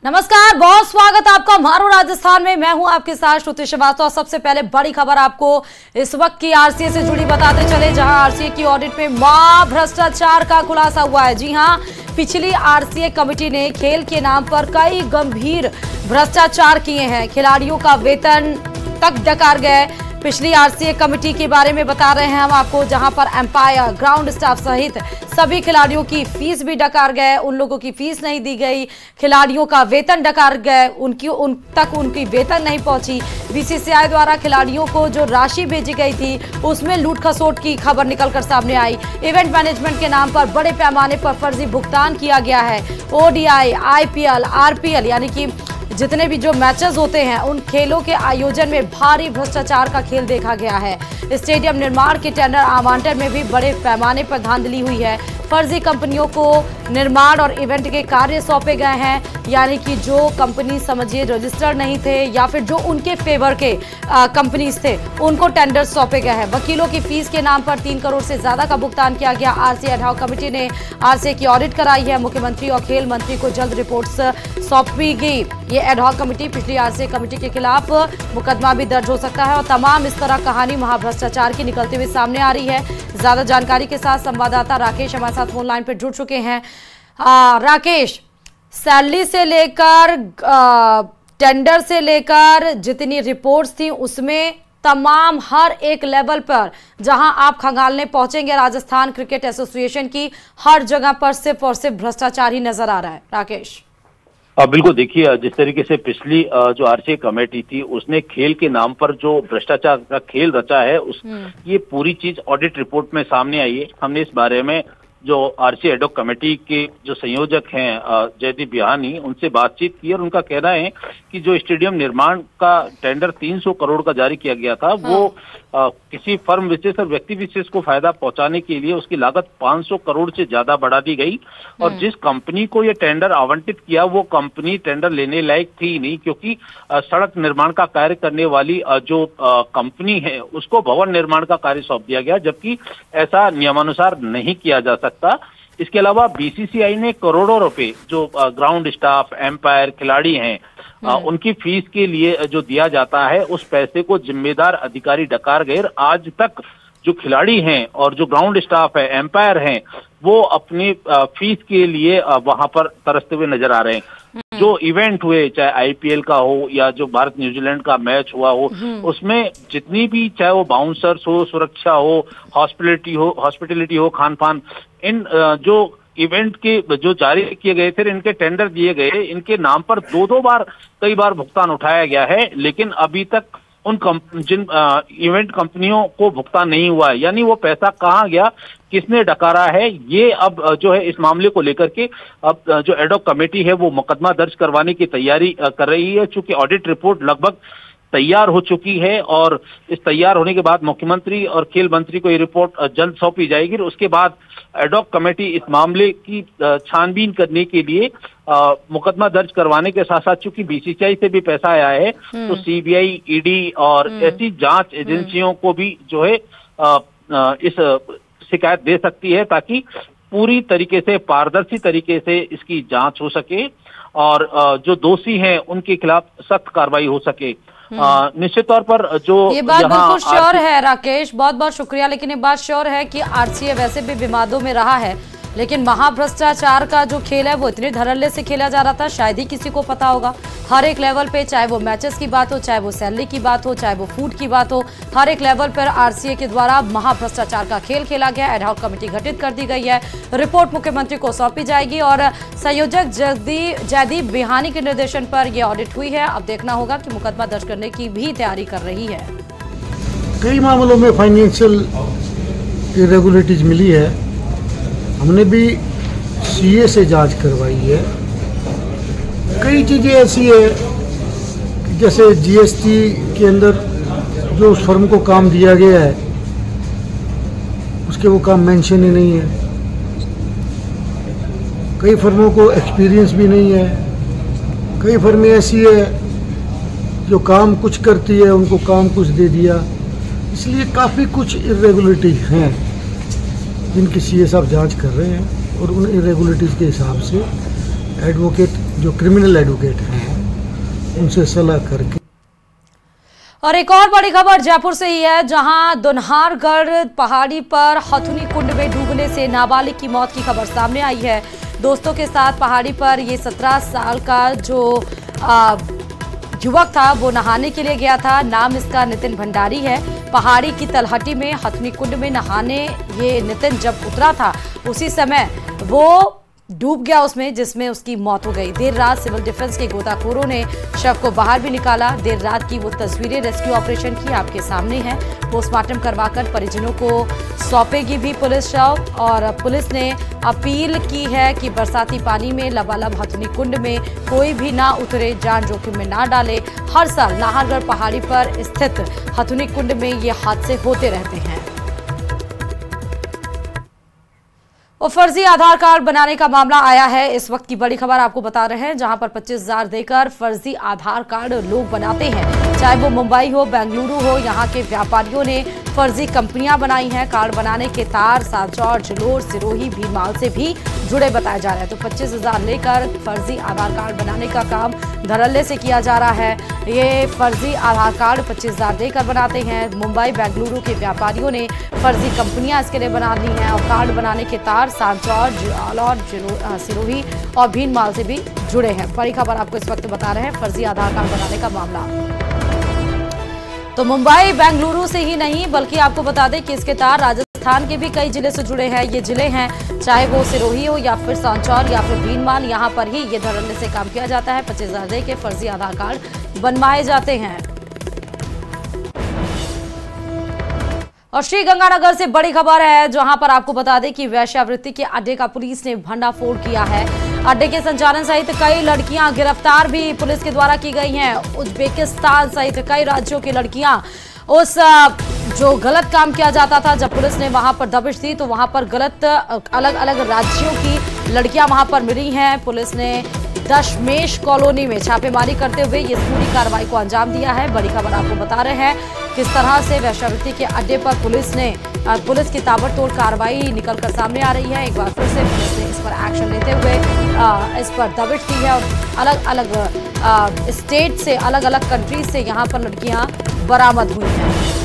नमस्कार, बहुत स्वागत आपका मारो राजस्थान में। मैं हूं आपके साथ श्रुति श्रीवास्तव। सबसे पहले बड़ी खबर आपको इस वक्त की आरसीए से जुड़ी बताते चले, जहां आरसीए की ऑडिट में भ्रष्टाचार का खुलासा हुआ है। जी हां, पिछली आरसीए कमेटी ने खेल के नाम पर कई गंभीर भ्रष्टाचार किए हैं। खिलाड़ियों का वेतन तक डकार गए। पिछली आरसीए कमेटी के बारे में बता रहे हैं हम आपको, जहां पर एम्पायर, ग्राउंड स्टाफ सहित सभी खिलाड़ियों की फीस भी डकार गए। उन लोगों की फीस नहीं दी गई, खिलाड़ियों का वेतन डकार गए, उनकी वेतन नहीं पहुंची। बीसीसीआई द्वारा खिलाड़ियों को जो राशि भेजी गई थी उसमें लूट खसोट की खबर निकलकर सामने आई। इवेंट मैनेजमेंट के नाम पर बड़े पैमाने पर फर्जी भुगतान किया गया है। ओडीआई, आईपीएल, आरपीएल यानी कि जितने भी जो मैचेस होते हैं उन खेलों के आयोजन में भारी भ्रष्टाचार का खेल देखा गया है। स्टेडियम निर्माण के टेंडर आवंटन में भी बड़े पैमाने पर धांधली हुई है। फर्जी कंपनियों को निर्माण और इवेंट के कार्य सौंपे गए हैं, यानी कि जो कंपनी समझिए रजिस्टर्ड नहीं थे या फिर जो उनके फेवर के कंपनीज थे उनको टेंडर सौंपे गए हैं। वकीलों की फीस के नाम पर 3 करोड़ से ज्यादा का भुगतान किया गया। आरसीए एडहॉक कमेटी ने आरसीए की ऑडिट कराई है। मुख्यमंत्री और खेल मंत्री को जल्द रिपोर्ट्स सौंपी गई। ये एडहॉक कमेटी पिछली आरसीए कमेटी के खिलाफ मुकदमा भी दर्ज हो सकता है और तमाम इस तरह कहानी महाभ्रष्टाचार की निकलते हुए सामने आ रही है। ज्यादा जानकारी के साथ संवाददाता राकेश हमारे साथ फोन लाइन पर जुड़ चुके हैं। राकेश, सैलरी से लेकर टेंडर से लेकर जितनी रिपोर्ट्स थी उसमें तमाम हर एक लेवल पर जहां आप खंगालने पहुंचेंगे राजस्थान क्रिकेट एसोसिएशन की, हर जगह पर सिर्फ और सिर्फ भ्रष्टाचार ही नजर आ रहा है। राकेश, बिल्कुल, देखिए जिस तरीके से पिछली जो आरसीए कमेटी थी उसने खेल के नाम पर जो भ्रष्टाचार का खेल रचा है ये पूरी चीज ऑडिट रिपोर्ट में सामने आई है। हमने इस बारे में जो आरसीए एडहॉक कमेटी के जो संयोजक हैं जयदीप बिहानी, उनसे बातचीत की और उनका कहना है कि जो स्टेडियम निर्माण का टेंडर 300 करोड़ का जारी किया गया था वो किसी फर्म विशेष और व्यक्ति विशेष को फायदा पहुंचाने के लिए उसकी लागत 500 करोड़ से ज्यादा बढ़ा दी गई। और जिस कंपनी को ये टेंडर आवंटित किया वो कंपनी टेंडर लेने लायक थी ही नहीं, क्योंकि सड़क निर्माण का कार्य करने वाली जो कंपनी है उसको भवन निर्माण का कार्य सौंप दिया गया, जबकि ऐसा नियमानुसार नहीं किया जा सकता। इसके अलावा बीसीसीआई ने करोड़ों रुपए जो ग्राउंड स्टाफ, एम्पायर, खिलाड़ी हैं उनकी फीस के लिए जो दिया जाता है उस पैसे को जिम्मेदार अधिकारी डकार गए। आज तक जो खिलाड़ी हैं और जो ग्राउंड स्टाफ है, एम्पायर हैं, वो अपनी फीस के लिए वहां पर तरसते हुए नजर आ रहे हैं। जो इवेंट हुए, चाहे आईपीएल का हो या जो भारत न्यूजीलैंड का मैच हुआ हो, उसमें जितनी भी, चाहे वो बाउंसर्स हो, सुरक्षा हो, हॉस्पिटलिटी हो, खान पान, इन जो इवेंट के जो जारी किए गए थे, इनके टेंडर दिए गए, इनके नाम पर दो बार कई बार भुगतान उठाया गया है, लेकिन अभी तक उन जिन इवेंट कंपनियों को भुगतान नहीं हुआ है। यानी वो पैसा कहाँ गया, किसने डकारा है, ये अब जो है इस मामले को लेकर के अब जो एडहॉक कमेटी है वो मुकदमा दर्ज करवाने की तैयारी कर रही है। चूंकि ऑडिट रिपोर्ट लगभग तैयार हो चुकी है और इस तैयार होने के बाद मुख्यमंत्री और खेल मंत्री को ये रिपोर्ट जल्द सौंपी जाएगी। और उसके बाद एडहॉक कमेटी इस मामले की छानबीन करने के लिए मुकदमा दर्ज करवाने के साथ साथ, चूंकि बीसीसीआई से भी पैसा आया है तो सीबीआई, ईडी और ऐसी जांच एजेंसियों को भी जो है इस शिकायत दे सकती है, ताकि पूरी तरीके से, पारदर्शी तरीके से इसकी जांच हो सके और जो दोषी हैं उनके खिलाफ सख्त कार्रवाई हो सके। निश्चित तौर पर जो ये बात बिल्कुल श्योर है राकेश, बहुत बहुत शुक्रिया। लेकिन ये बात श्योर है कि आरसीए वैसे भी विवादों में रहा है, लेकिन महाभ्रष्टाचार का जो खेल है वो इतने धड़ल्ले से खेला जा रहा था, शायद ही किसी को पता होगा। हर एक लेवल पे, चाहे वो मैचेस की बात हो, चाहे वो सैलरी की बात हो, चाहे वो फूड की बात हो, हर एक लेवल पर आरसीए के द्वारा महाभ्रष्टाचार का खेल खेला गया। एडहॉक कमेटी गठित कर दी गई है, रिपोर्ट मुख्यमंत्री को सौंपी जाएगी और संयोजक जयदीप बिहानी के निर्देशन पर यह ऑडिट हुई है। अब देखना होगा कि मुकदमा दर्ज करने की भी तैयारी कर रही है। कई मामलों में फाइनेंशियल इरेगुलरिटीज मिली है, हमने भी सीए से जांच करवाई है। कई चीज़ें ऐसी है कि जैसे जीएसटी के अंदर जो उस फर्म को काम दिया गया है उसके वो काम मेंशन ही नहीं है। कई फर्मों को एक्सपीरियंस भी नहीं है। कई फर्में ऐसी है जो काम कुछ करती है उनको काम कुछ दे दिया। इसलिए काफ़ी कुछ इरेगुलरिटी हैं जिनकी सीए साहब जांच कर रहे हैं और उन इरेगुलरिटीज़ के हिसाब से एडवोकेट जो क्रिमिनल एडवोकेट हैं उनसे सलाह करके। और एक और बड़ी खबर जयपुर से ही है, जहां दोनहारगढ़ पहाड़ी पर हथुनी कुंड में डूबने से नाबालिग की मौत की खबर सामने आई है। दोस्तों के साथ पहाड़ी पर ये 17 साल का जो युवक था वो नहाने के लिए गया था। नाम इसका नितिन भंडारी है। पहाड़ी की तलहटी में हथुनी कुंड में नहाने ये नितिन जब उतरा था उसी समय वो डूब गया उसमें, जिसमें उसकी मौत हो गई। देर रात सिविल डिफेंस के गोताखोरों ने शव को बाहर भी निकाला। देर रात की वो तस्वीरें रेस्क्यू ऑपरेशन की आपके सामने हैं। पोस्टमार्टम करवाकर परिजनों को सौंपेगी भी पुलिस शव। और पुलिस ने अपील की है कि बरसाती पानी में लबालब हथुनी कुंड में कोई भी ना उतरे, जान जोखिम में ना डाले। हर साल नाहरगढ़ पहाड़ी पर स्थित हथुनी कुंड में ये हादसे होते रहते हैं। और फर्जी आधार कार्ड बनाने का मामला आया है। इस वक्त की बड़ी खबर आपको बता रहे हैं, जहां पर 25,000 देकर फर्जी आधार कार्ड लोग बनाते हैं। चाहे वो मुंबई हो, बेंगलुरु हो, यहाँ के व्यापारियों ने फर्जी कंपनियां बनाई हैं। कार्ड बनाने के तार सालचौर, जलोर, सिरोही, भीनमाल से भी जुड़े बताए जा रहे हैं। तो 25,000 लेकर फर्जी आधार कार्ड बनाने का काम धड़ल्ले से किया जा रहा है। ये फर्जी आधार कार्ड 25,000 देकर बनाते हैं। मुंबई, बेंगलुरु के व्यापारियों ने फर्जी कंपनियां इसके लिए बना दी हैं। और कार्ड बनाने के तार सांचौर, जालौर, सिरोही और भीनमाल से भी जुड़े हैं। बड़ी खबर आपको इस वक्त बता रहे हैं, फर्जी आधार कार्ड बनाने का मामला। तो मुंबई, बेंगलुरु से ही नहीं बल्कि आपको बता दें कि इसके तार राजस्थान के भी कई जिले से जुड़े हैं। ये जिले हैं चाहे वो सिरोही हो या फिर सांचौर या फिर भीनमाल, यहाँ पर ही ये धड़ल्ले से काम किया जाता है। 25,000 दे के फर्जी आधार कार्ड बनवाए जाते हैं। और श्रीगंगानगर से बड़ी खबर है, जहां पर आपको बता दें कि वेश्यावृत्ति के अड्डे का पुलिस ने भंडाफोड़ किया है। अड्डे के संचालन सहित कई लड़कियां गिरफ्तार भी पुलिस के द्वारा की गई हैं। उज्बेकिस्तान सहित कई राज्यों की लड़कियां उस जो गलत काम किया जाता था, जब पुलिस ने वहां पर दबिश दी तो वहां पर गलत अलग अलग राज्यों की लड़कियां वहां पर मिली हैं। पुलिस ने दशमेश कॉलोनी में छापेमारी करते हुए ये पूरी कार्रवाई को अंजाम दिया है। बड़ी खबर आपको बता रहे हैं किस तरह से वेश्यावृत्ति के अड्डे पर पुलिस की ताबड़तोड़ कार्रवाई निकलकर सामने आ रही है। एक बार फिर से पुलिस ने इस पर एक्शन लेते हुए इस पर दबिश दी है। और अलग अलग स्टेट से, अलग अलग कंट्रीज से यहाँ पर लड़कियां बरामद हुई हैं।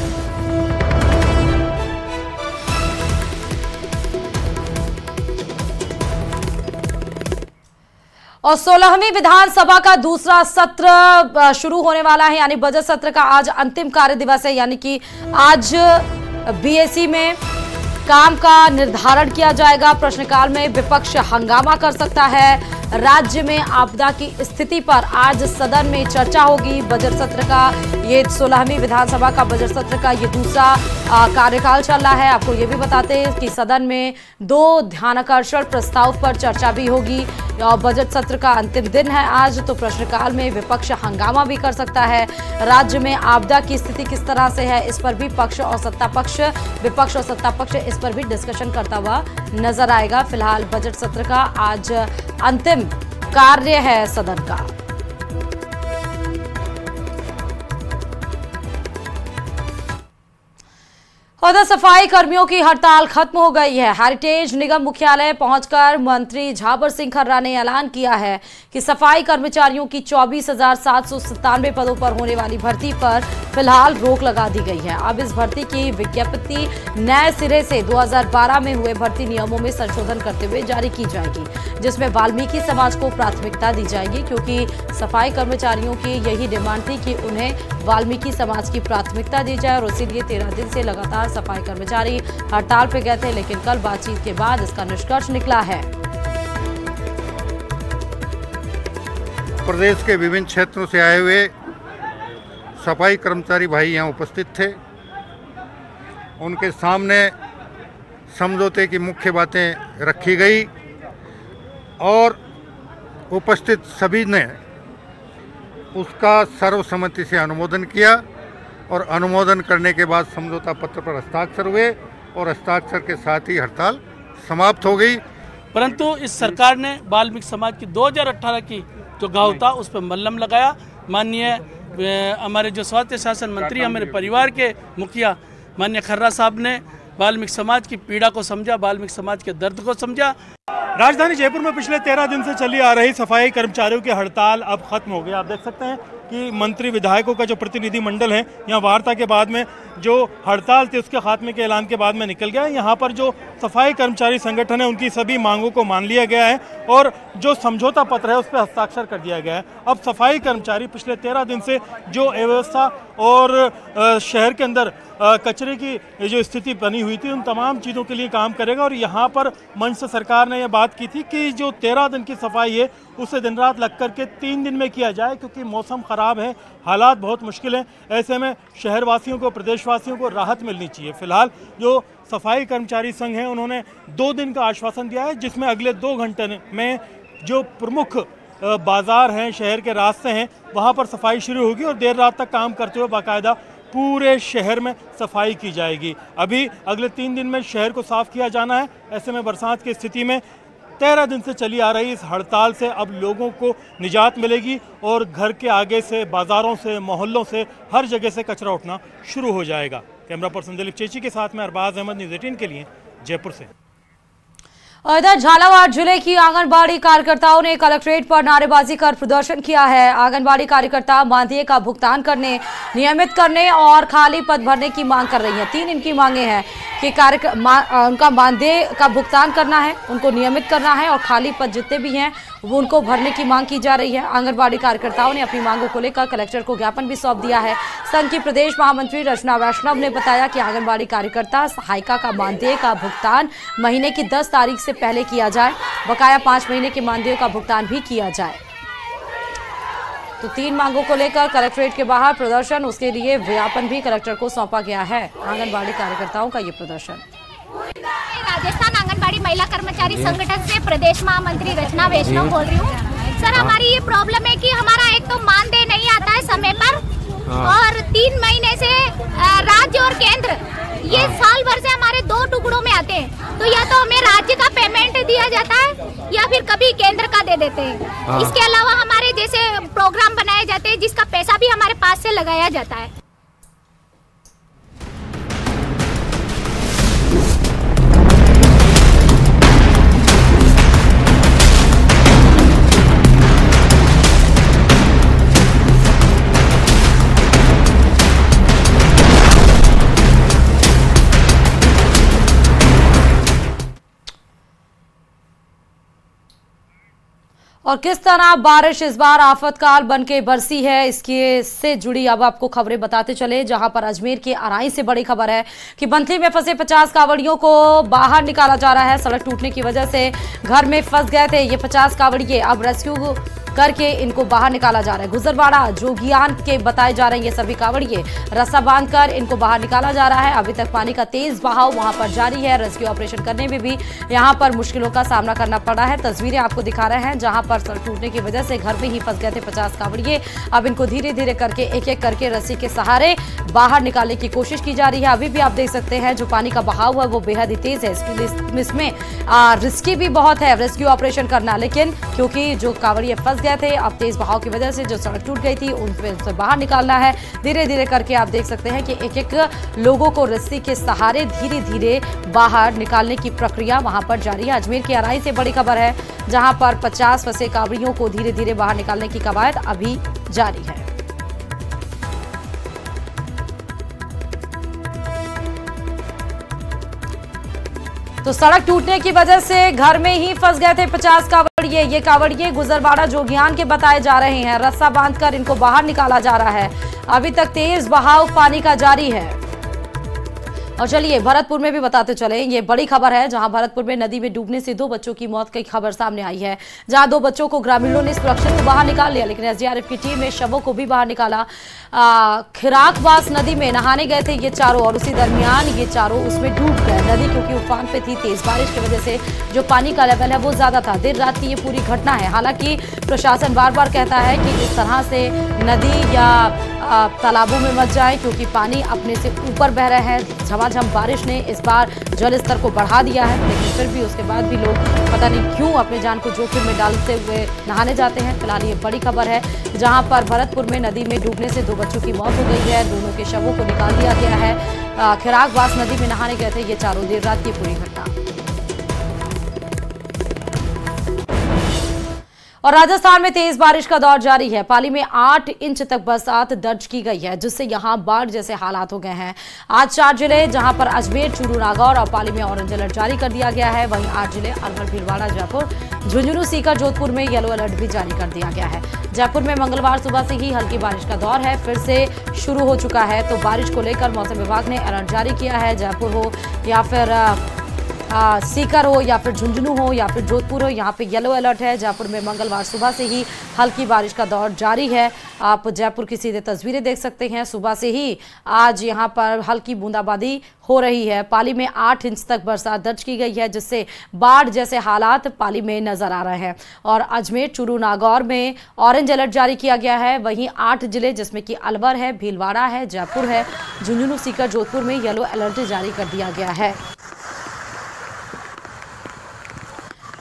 और 16वीं विधानसभा का दूसरा सत्र शुरू होने वाला है, यानी बजट सत्र का आज अंतिम कार्य दिवस है। यानी कि आज बीएसी में काम का निर्धारण किया जाएगा। प्रश्नकाल में विपक्ष हंगामा कर सकता है। राज्य में आपदा की स्थिति पर आज सदन में चर्चा होगी। बजट सत्र का ये 16वीं विधानसभा का बजट सत्र का ये दूसरा कार्यकाल चल रहा है। आपको ये भी बताते हैं कि सदन में 2 ध्यानाकर्षण प्रस्ताव पर चर्चा भी होगी। और बजट सत्र का अंतिम दिन है आज, तो प्रश्नकाल में विपक्ष हंगामा भी कर सकता है। राज्य में आपदा की स्थिति किस तरह से है, इस पर भी विपक्ष और सत्ता पक्ष इस पर भी डिस्कशन करता हुआ नजर आएगा। फिलहाल बजट सत्र का आज अंतिम कार्य है सदन का। उधर सफाई कर्मियों की हड़ताल खत्म हो गई है। हेरिटेज निगम मुख्यालय पहुंचकर मंत्री झाबर सिंह खर्रा ने ऐलान किया है कि सफाई कर्मचारियों की 24,797 पदों पर होने वाली भर्ती पर फिलहाल रोक लगा दी गई है। अब इस भर्ती की विज्ञप्ति नए सिरे से 2012 में हुए भर्ती नियमों में संशोधन करते हुए जारी की जाएगी, जिसमें वाल्मीकि समाज को प्राथमिकता दी जाएगी, क्योंकि सफाई कर्मचारियों की यही डिमांड थी कि उन्हें वाल्मीकि समाज की प्राथमिकता दी जाए। और इसीलिए 13 दिन से लगातार सफाई कर्मचारी हड़ताल पर गए थे, लेकिन कल बातचीत के बाद इसका निष्कर्ष निकला है। प्रदेश के विभिन्न क्षेत्रों से आए हुए सफाई कर्मचारी भाई यहाँ उपस्थित थे। उनके सामने समझौते की मुख्य बातें रखी गई और उपस्थित सभी ने उसका सर्वसम्मति से अनुमोदन किया। और अनुमोदन करने के बाद समझौता पत्र पर हस्ताक्षर हुए और हस्ताक्षर के साथ ही हड़ताल समाप्त हो गई। परंतु इस सरकार ने वाल्मीकि समाज की 2018 की जो घाव था उस पर मल्लम लगाया। माननीय हमारे जो स्वास्थ्य शासन मंत्री, हमारे परिवार के मुखिया माननीय खर्रा साहब ने वाल्मीकि समाज की पीड़ा को समझा, वाल्मीकि समाज के दर्द को समझा। राजधानी जयपुर में पिछले 13 दिन से चली आ रही सफाई कर्मचारियों की हड़ताल अब खत्म हो गई। आप देख सकते हैं कि मंत्री विधायकों का जो प्रतिनिधि मंडल है यहाँ वार्ता के बाद में जो हड़ताल थी उसके खात्मे के ऐलान के बाद में निकल गया है। यहाँ पर जो सफाई कर्मचारी संगठन है उनकी सभी मांगों को मान लिया गया है और जो समझौता पत्र है उस पर हस्ताक्षर कर दिया गया है। अब सफाई कर्मचारी पिछले 13 दिन से जो अव्यवस्था और शहर के अंदर कचरे की जो स्थिति बनी हुई थी उन तमाम चीज़ों के लिए काम करेगा। और यहाँ पर मंच से सरकार ने यह बात की थी कि जो 13 दिन की सफाई है उसे दिन रात लग करके 3 दिन में किया जाए, क्योंकि मौसम ख़राब है, हालात बहुत मुश्किल हैं। ऐसे में शहरवासियों को, प्रदेशवासियों को राहत मिलनी चाहिए। फिलहाल जो सफाई कर्मचारी संघ हैं उन्होंने 2 दिन का आश्वासन दिया है, जिसमें अगले 2 घंटे में जो प्रमुख बाज़ार हैं, शहर के रास्ते हैं, वहाँ पर सफाई शुरू होगी और देर रात तक काम करते हुए बाकायदा पूरे शहर में सफाई की जाएगी। अभी अगले 3 दिन में शहर को साफ किया जाना है। ऐसे में बरसात की स्थिति में 13 दिन से चली आ रही इस हड़ताल से अब लोगों को निजात मिलेगी और घर के आगे से, बाज़ारों से, मोहल्लों से, हर जगह से कचरा उठना शुरू हो जाएगा। कैमरा पर्सन दिलीप चेची के साथ में अरबाज अहमद, न्यूज़ 18 के लिए जयपुर से। और इधर झालावाड़ जिले की आंगनबाड़ी कार्यकर्ताओं ने कलेक्ट्रेट पर नारेबाजी कर प्रदर्शन किया है। आंगनबाड़ी कार्यकर्ता मानदेय का भुगतान करने, नियमित करने और खाली पद भरने की मांग कर रही हैं। 3 इनकी मांगे हैं कि उनका मानदेय का भुगतान करना है, उनको नियमित करना है और खाली पद जितने भी हैं वो उनको भरने की मांग की जा रही है। आंगनबाड़ी कार्यकर्ताओं ने अपनी मांगों को लेकर कलेक्टर को ज्ञापन भी सौंप दिया है। संघ की प्रदेश महामंत्री रचना वैष्णव ने बताया कि आंगनबाड़ी कार्यकर्ता सहायिका का मानदेय का भुगतान महीने की 10 तारीख से पहले किया जाए, बकाया 5 महीने के मानदेय का भुगतान भी किया जाए। तो 3 मांगों को लेकर कलेक्ट्रेट के बाहर प्रदर्शन, उसके लिए ज्ञापन भी कलेक्टर को सौंपा गया है। आंगनबाड़ी कार्यकर्ताओं का ये प्रदर्शन। राजस्थान आंगनबाड़ी महिला कर्मचारी संगठन से प्रदेश महामंत्री रचना वैष्णव बोल रही हूँ। सर, हमारी ये प्रॉब्लम है कि हमारा एक तो मानदेय नहीं आता है समय पर और 3 महीने से राज्य और केंद्र ये साल भर से हमारे 2 टुकड़ों में आते हैं। तो या तो हमें राज्य का पेमेंट दिया जाता है या फिर कभी केंद्र का दे देते हैं। इसके अलावा हमारे जैसे प्रोग्राम बनाए जाते हैं जिसका पैसा भी हमारे पास से लगाया जाता है। और किस तरह बारिश इस बार आफतकाल बनके बरसी है, इसके से जुड़ी अब आपको खबरें बताते चले। जहां पर अजमेर के अराई से बड़ी खबर है कि बंथली में फंसे 50 कांवड़ियों को बाहर निकाला जा रहा है। सड़क टूटने की वजह से घर में फंस गए थे ये 50 कांवड़िए, अब रेस्क्यू करके इनको बाहर निकाला जा रहा है। गुजरवाड़ा जोगियान के बताए जा रहे हैं ये सभी कांवड़िए, रस्सा बांधकर इनको बाहर निकाला जा रहा है। अभी तक पानी का तेज बहाव वहां पर जारी है। रेस्क्यू ऑपरेशन करने में भी यहां पर मुश्किलों का सामना करना पड़ा है। तस्वीरें आपको दिखा रहे हैं जहां पर सड़क टूटने की वजह से घर में ही फंस गए थे 50 कांवड़िए। अब इनको धीरे धीरे करके एक एक करके रस्सी के सहारे बाहर निकालने की कोशिश की जा रही है। अभी भी आप देख सकते हैं जो पानी का बहाव है वो बेहद ही तेज है। इसमें रिस्की भी बहुत है रेस्क्यू ऑपरेशन करना, लेकिन क्योंकि जो कांवड़िए फंस गए थे, अब तेज बहाव की वजह से जो सड़क टूट गई थी उनसे बाहर निकालना है। धीरे धीरे करके आप देख सकते हैं कि एक एक लोगों को रस्सी के सहारे धीरे धीरे बाहर निकालने की प्रक्रिया वहां पर जारी है। अजमेर के अराई से बड़ी खबर है जहां पर 50 फंसे कांवड़ियों को धीरे धीरे बाहर निकालने की कवायद अभी जारी है। तो सड़क टूटने की वजह से घर में ही फंस गए थे 50 कांवड़िए। ये कांवड़िए गुजरवाड़ा जोगियान के बताए जा रहे हैं। रस्सा बांधकर इनको बाहर निकाला जा रहा है। अभी तक तेज बहाव पानी का जारी है। और चलिए भरतपुर में भी बताते चले, ये बड़ी खबर है जहां भरतपुर में नदी में डूबने से 2 बच्चों की मौत की खबर सामने आई है। जहां 2 बच्चों को ग्रामीणों ने सुरक्षित बाहर निकाल लिया, लेकिन एसडीआरएफ की टीम ने शवों को भी बाहर निकाला। खिराकवास नदी में नहाने गए थे ये चारों और उसी दरमियान ये चारों उसमें डूब गए। नदी क्योंकि उफान पे थी, तेज बारिश की वजह से जो पानी का लेवल है वो ज्यादा था। देर रात की ये पूरी घटना है। हालांकि प्रशासन बार बार कहता है कि इस तरह से नदी या तालाबों में मत जाएं क्योंकि पानी अपने से ऊपर बह रहे हैं। झमाझम बारिश ने इस बार जल स्तर को बढ़ा दिया है, लेकिन फिर भी उसके बाद भी लोग पता नहीं क्यों अपने जान को जोखिम में डालते हुए नहाने जाते हैं। फिलहाल ये बड़ी खबर है जहां पर भरतपुर में नदी में डूबने से 2 बच्चों की मौत हो गई है। दोनों के शवों को निकाल दिया गया है। खिराकवास नदी में नहाने गए थे ये चारों। देर रात की पूरी घटना। और राजस्थान में तेज बारिश का दौर जारी है। पाली में 8 इंच तक बरसात दर्ज की गई है, जिससे यहां बाढ़ जैसे हालात हो गए हैं। आज 4 जिले जहां पर अजमेर, चूरू, नागौर और पाली में ऑरेंज अलर्ट जारी कर दिया गया है। वहीं 8 जिले अलवर, भीलवाड़ा, जयपुर, झुंझुनू, सीकर, जोधपुर में येलो अलर्ट भी जारी कर दिया गया है। जयपुर में मंगलवार सुबह से ही हल्की बारिश का दौर है फिर से शुरू हो चुका है, तो बारिश को लेकर मौसम विभाग ने अलर्ट जारी किया है। जयपुर हो या फिर सीकर हो या फिर झुंझुनू हो या फिर जोधपुर हो, यहाँ पे येलो अलर्ट है। जयपुर में मंगलवार सुबह से ही हल्की बारिश का दौर जारी है। आप जयपुर की सीधे तस्वीरें देख सकते हैं। सुबह से ही आज यहाँ पर हल्की बूंदाबांदी हो रही है। पाली में 8 इंच तक बरसात दर्ज की गई है, जिससे बाढ़ जैसे हालात पाली में नजर आ रहे हैं। और अजमेर, चूरू, नागौर में ऑरेंज अलर्ट जारी किया गया है। वहीं 8 जिले जिसमें कि अलवर है, भीलवाड़ा है, जयपुर है, झुंझुनू, सीकर, जोधपुर में येलो अलर्ट जारी कर दिया गया है।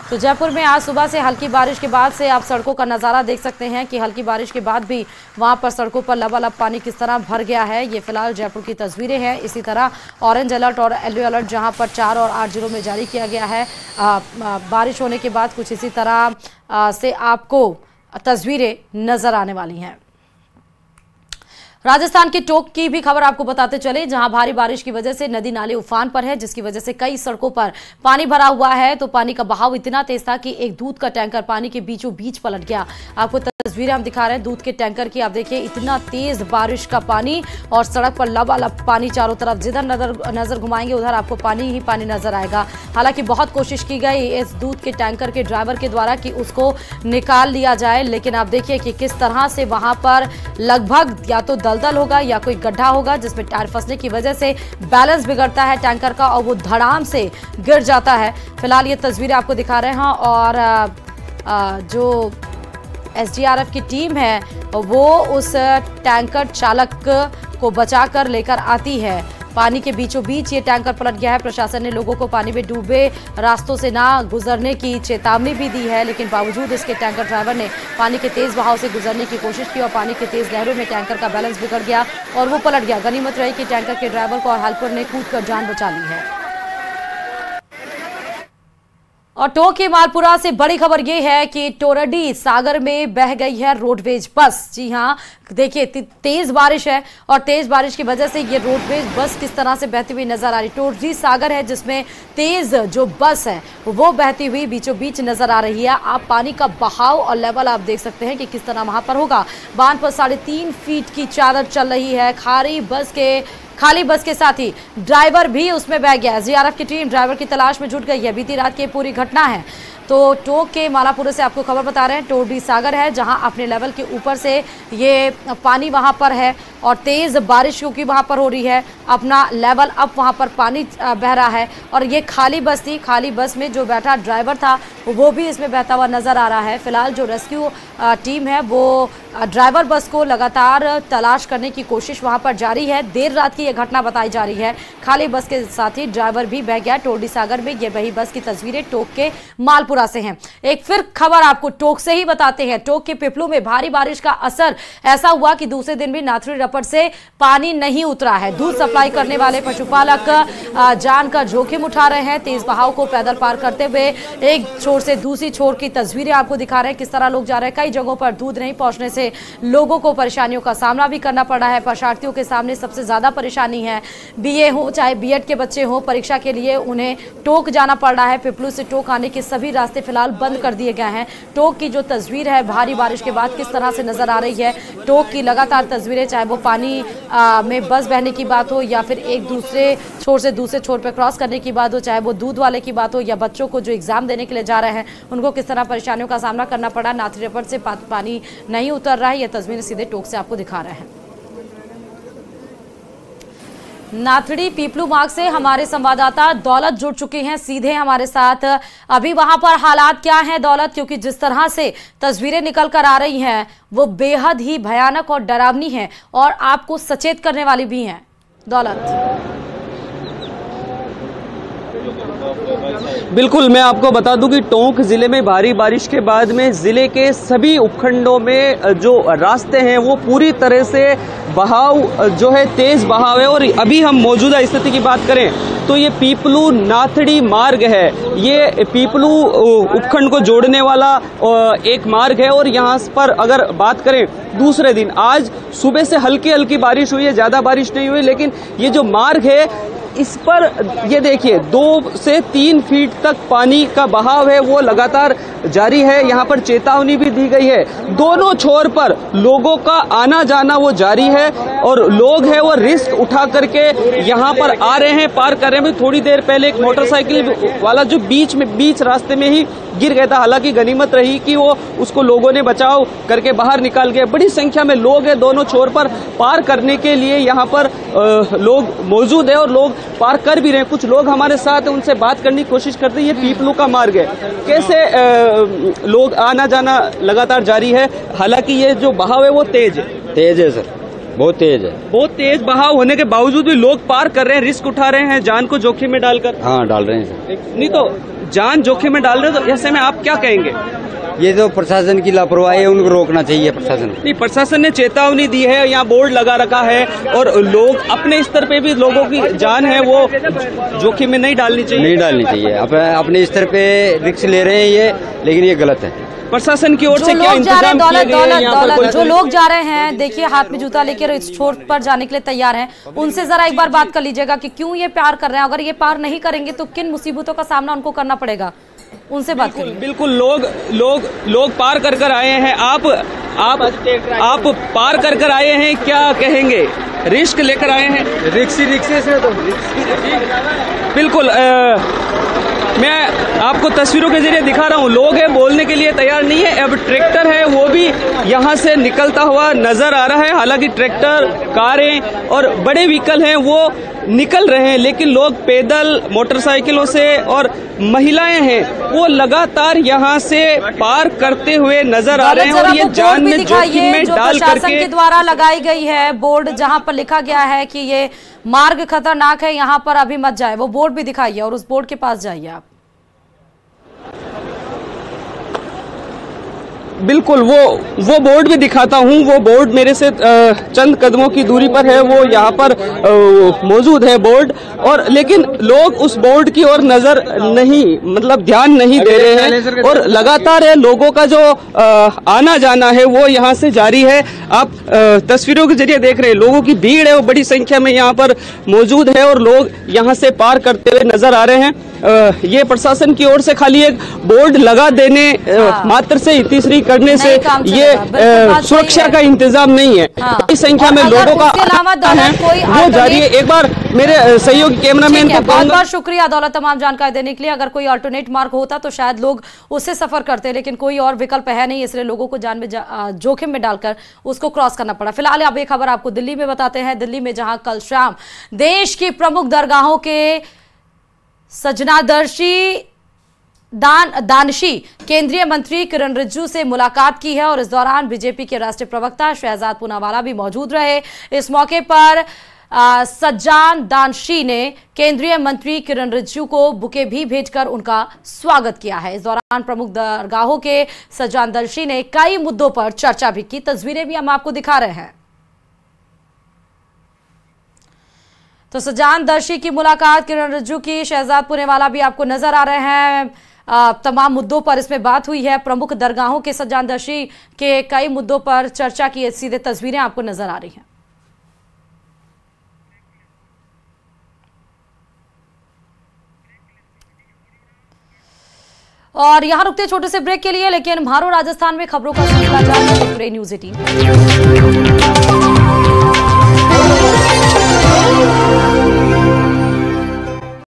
तो जयपुर में आज सुबह से हल्की बारिश के बाद से आप सड़कों का नज़ारा देख सकते हैं कि हल्की बारिश के बाद भी वहां पर सड़कों पर लबालब पानी किस तरह भर गया है। ये फिलहाल जयपुर की तस्वीरें हैं। इसी तरह ऑरेंज अलर्ट और येलो अलर्ट जहां पर 4 और 8 जिलों में जारी किया गया है। बारिश होने के बाद कुछ इसी तरह से आपको तस्वीरें नजर आने वाली हैं। राजस्थान के टोंक की भी खबर आपको बताते चले, जहां भारी बारिश की वजह से नदी नाले उफान पर है, जिसकी वजह से कई सड़कों पर पानी भरा हुआ है। तो पानी का बहाव इतना तेज था कि एक दूध का टैंकर पानी के बीचों बीच पलट गया। आपको तस्वीरें हम दिखा रहे हैं दूध के टैंकर की। आप देखिए इतना तेज बारिश का पानी और सड़क पर लबालब पानी चारों तरफ। जिधर नजर घुमाएंगे उधर आपको पानी ही पानी नजर आएगा। हालांकि बहुत कोशिश की गई इस दूध के टैंकर के ड्राइवर के द्वारा कि उसको निकाल लिया जाए, लेकिन आप देखिए कि किस तरह से वहां पर लगभग या तो दलदल होगा या कोई गड्ढा होगा, जिसमें टायर फंसने की वजह से बैलेंस बिगड़ता है टैंकर का और वो धड़ाम से गिर जाता है। फिलहाल ये तस्वीरें आपको दिखा रहे हैं और जो एसडीआरएफ की टीम है वो उस टैंकर चालक को बचाकर लेकर आती है। पानी के बीचों बीच ये टैंकर पलट गया है। प्रशासन ने लोगों को पानी में डूबे रास्तों से ना गुजरने की चेतावनी भी दी है, लेकिन बावजूद इसके टैंकर ड्राइवर ने पानी के तेज बहाव से गुजरने की कोशिश की और पानी के तेज लहरों में टैंकर का बैलेंस बिगड़ गया और वो पलट गया। गनीमत रही कि टैंकर के ड्राइवर को और हेल्पर ने कूदकर जान बचा ली है। और टोंक के मालपुरा से बड़ी खबर यह है कि टोरडी सागर में बह गई है रोडवेज बस। जी हां, देखिए तेज बारिश है और तेज बारिश की वजह से ये रोडवेज बस किस तरह से बहती हुई नजर आ रही। टोरडी सागर है जिसमें तेज जो बस है वो बहती हुई बीचों बीच नजर आ रही है। आप पानी का बहाव और लेवल आप देख सकते हैं कि किस तरह वहां पर होगा। बांध पर 3.5 फीट की चादर चल रही है। खाली बस के साथ ही ड्राइवर भी उसमें बह गया। एसडीआरएफ की टीम ड्राइवर की तलाश में जुट गई है। बीती रात की पूरी घटना है। तो टोंक के मालापुरे से आपको खबर बता रहे हैं, टोरडी सागर है जहां अपने लेवल के ऊपर से ये पानी वहां पर है और तेज बारिश क्योंकि वहां पर हो रही है, अपना लेवल अब वहां पर पानी बह रहा है। और ये खाली बस थी, खाली बस में जो बैठा ड्राइवर था वो भी इसमें बहता हुआ नजर आ रहा है। फिलहाल जो रेस्क्यू टीम है वो ड्राइवर बस को लगातार तलाश करने की कोशिश वहां पर जारी है। देर रात की यह घटना बताई जा रही है। खाली बस के साथ ही ड्राइवर भी बह गया। टोरडी सागर में ये वही बस की तस्वीरें टोंक के मालपुरा से हैं। एक फिर खबर आपको टोंक से ही बताते हैं। टोंक के पिपलू में भारी बारिश का असर ऐसा हुआ कि दूसरे दिन भी नाथुरी रपट से पानी नहीं उतरा है। दूध सप्लाई करने वाले पशुपालक जान का जोखिम उठा रहे हैं। तेज बहाव को पैदल पार करते हुए एक छोर से दूसरी छोर की तस्वीरें आपको दिखा रहे हैं किस तरह लोग जा रहे हैं। कई जगहों पर दूध नहीं पहुंचने से लोगों को परेशानियों का सामना भी करना पड़ रहा है। परीक्षार्थियों के सामने सबसे ज्यादा परेशानी है। बीए हो चाहे बीएड के बच्चे हो, परीक्षा के लिए उन्हें टोंक जाना पड़ रहा है। पिपलू से टोंक आने के सभी रास्ते फिलहाल बंद कर दिए गए हैं। टोंक की जो तस्वीर है भारी बारिश के बाद किस तरह से नजर आ रही है। टोंक की लगातार तस्वीरें, चाहे वो पानी में बस बहने की बात हो या फिर एक दूसरे छोर से दूसरे छोर पर क्रॉस करने की बात हो, चाहे वो दूध वाले की बात हो या बच्चों को जो एग्जाम देने के लिए जा रहे हैं उनको किस तरह परेशानियों का सामना करना पड़ा। नाथुरी रपट से पानी नहीं उतर रहा है। ये तस्वीरें सीधे टोंक से आपको दिखा रहे हैं। नाथड़ी पीपलू मार्ग से हमारे संवाददाता दौलत जुड़ चुके हैं सीधे हमारे साथ। अभी वहां पर हालात क्या हैं दौलत, क्योंकि जिस तरह से तस्वीरें निकल कर आ रही हैं वो बेहद ही भयानक और डरावनी हैं और आपको सचेत करने वाली भी हैं। दौलत बिल्कुल, मैं आपको बता दूं कि टोंक जिले में भारी बारिश के बाद में जिले के सभी उपखंडों में जो रास्ते हैं वो पूरी तरह से बहाव जो है तेज बहाव है। और अभी हम मौजूदा स्थिति की बात करें तो ये पीपलू नाथड़ी मार्ग है, ये पीपलू उपखंड को जोड़ने वाला एक मार्ग है। और यहाँ पर अगर बात करें दूसरे दिन, आज सुबह से हल्की हल्की बारिश हुई है, ज्यादा बारिश नहीं हुई, लेकिन ये जो मार्ग है इस पर ये देखिए 2 से 3 फीट तक पानी का बहाव है वो लगातार जारी है। यहाँ पर चेतावनी भी दी गई है, दोनों छोर पर लोगों का आना जाना वो जारी है और लोग हैं वो रिस्क उठा करके यहाँ पर आ रहे हैं, पार कर रहे हैं। थोड़ी देर पहले एक मोटरसाइकिल वाला जो बीच रास्ते में ही गिर गया था, हालांकि गनीमत रही कि वो उसको लोगों ने बचाव करके बाहर निकाल गए। बड़ी संख्या में लोग हैं दोनों छोर पर, पार करने के लिए यहाँ पर लोग मौजूद है और लोग पार कर भी रहे हैं। कुछ लोग हमारे साथ हैं, उनसे बात करने की कोशिश करते हैं। ये पीपलू का मार्ग है, कैसे लोग आना जाना लगातार जारी है, हालांकि ये जो बहाव है वो तेज है सर, बहुत तेज है। बहुत तेज बहाव होने के बावजूद भी लोग पार कर रहे हैं, रिस्क उठा रहे हैं जान को जोखिम में डालकर। हाँ, डाल रहे हैं सर। नहीं तो जान जोखिम में डाल रहे हैं तो ऐसे में आप क्या कहेंगे? ये तो प्रशासन की लापरवाही है, उनको रोकना चाहिए प्रशासन। नहीं, प्रशासन ने चेतावनी दी है, यहाँ बोर्ड लगा रखा है और लोग अपने स्तर पे भी लोगों की जान है वो जोखिम में नहीं डालनी चाहिए। अपने स्तर पे रिस्क ले रहे हैं ये, लेकिन ये गलत है। प्रशासन की ओर से क्या इंतजाम किए गए हैं यहाँ पर? जो लोग जा रहे हैं, देखिए हाथ में जूता लेकर इस छोर पर जाने के लिए तैयार हैं, उनसे जरा एक बार बात कर लीजिएगा कि क्यों ये पार कर रहे हैं। अगर ये पार नहीं करेंगे तो किन मुसीबतों का सामना उनको करना पड़ेगा, उनसे बात करिए। बिल्कुल, लोग पार कर आए हैं। आप पार कर आए हैं, क्या कहेंगे? रिस्क लेकर आए हैं? रिक्शे से तो बिल्कुल, मैं आपको तस्वीरों के जरिए दिखा रहा हूँ, लोग हैं बोलने के लिए तैयार नहीं है। अब ट्रैक्टर है वो भी यहाँ से निकलता हुआ नजर आ रहा है, हालांकि ट्रैक्टर, कारें और बड़े व्हीकल हैं वो निकल रहे हैं, लेकिन लोग पैदल, मोटरसाइकिलों से और महिलाएं हैं वो लगातार यहाँ से पार करते हुए नजर आ रहे हैं। और ये जान में जोखिम में डाल करके के द्वारा लगाई गई है बोर्ड, जहाँ पर लिखा गया है कि ये मार्ग खतरनाक है, यहाँ पर अभी मत जाए, वो बोर्ड भी दिखाइए और उस बोर्ड के पास जाइए आप। बिल्कुल, वो बोर्ड भी दिखाता हूँ। वो बोर्ड मेरे से चंद कदमों की दूरी पर है, वो यहाँ पर मौजूद है बोर्ड, और लेकिन लोग उस बोर्ड की ओर नजर नहीं, मतलब ध्यान नहीं दे रहे हैं और लगातार है लोगों का जो आना जाना है वो यहाँ से जारी है। आप तस्वीरों के जरिए देख रहे हैं, लोगों की भीड़ है वो बड़ी संख्या में यहाँ पर मौजूद है और लोग यहाँ से पार करते हुए नजर आ रहे हैं। ये प्रशासन की ओर से खाली एक बोर्ड लगा देने मात्र से, तीसरी करने से ये सुरक्षा का इंतजाम नहीं है। बड़ी संख्या में लोगों का वो जारी है। एक बार मेरे सहयोगी कैमरामैन को बहुत बहुत शुक्रिया दौलत तमाम जानकारी देने के लिए। अगर कोई अल्टरनेट मार्ग होता तो शायद लोग उससे सफर करते, लेकिन कोई और विकल्प है नहीं, इसलिए लोगों को जान में जोखिम में डालकर उसको क्रॉस करना पड़ा। फिलहाल अब एक खबर आपको दिल्ली में बताते हैं। दिल्ली में जहां कल शाम देश की प्रमुख दरगाहों के सजनादर्शी दानशी केंद्रीय मंत्री किरण रिजिजू से मुलाकात की है और इस दौरान बीजेपी के राष्ट्रीय प्रवक्ता शहजाद पूनावाला भी मौजूद रहे। इस मौके पर सज्जान दानशी ने केंद्रीय मंत्री किरण रिजिजू को बुके भी भेजकर उनका स्वागत किया है। इस दौरान प्रमुख दरगाहों के सज्जान दानशी ने कई मुद्दों पर चर्चा भी की। तस्वीरें भी हम आपको दिखा रहे हैं। तो सज्जान दर्शी की मुलाकात किरण रिजिजू की, शहजाद पूनावाला भी आपको नजर आ रहे हैं। तमाम मुद्दों पर इसमें बात हुई है। प्रमुख दरगाहों के सज्जान दर्शी के कई मुद्दों पर चर्चा की, सीधे तस्वीरें आपको नजर आ रही हैं। और यहां रुकते छोटे से ब्रेक के लिए, लेकिन म्हारो राजस्थान में खबरों का सिलसिला जारी है। न्यूज़ 18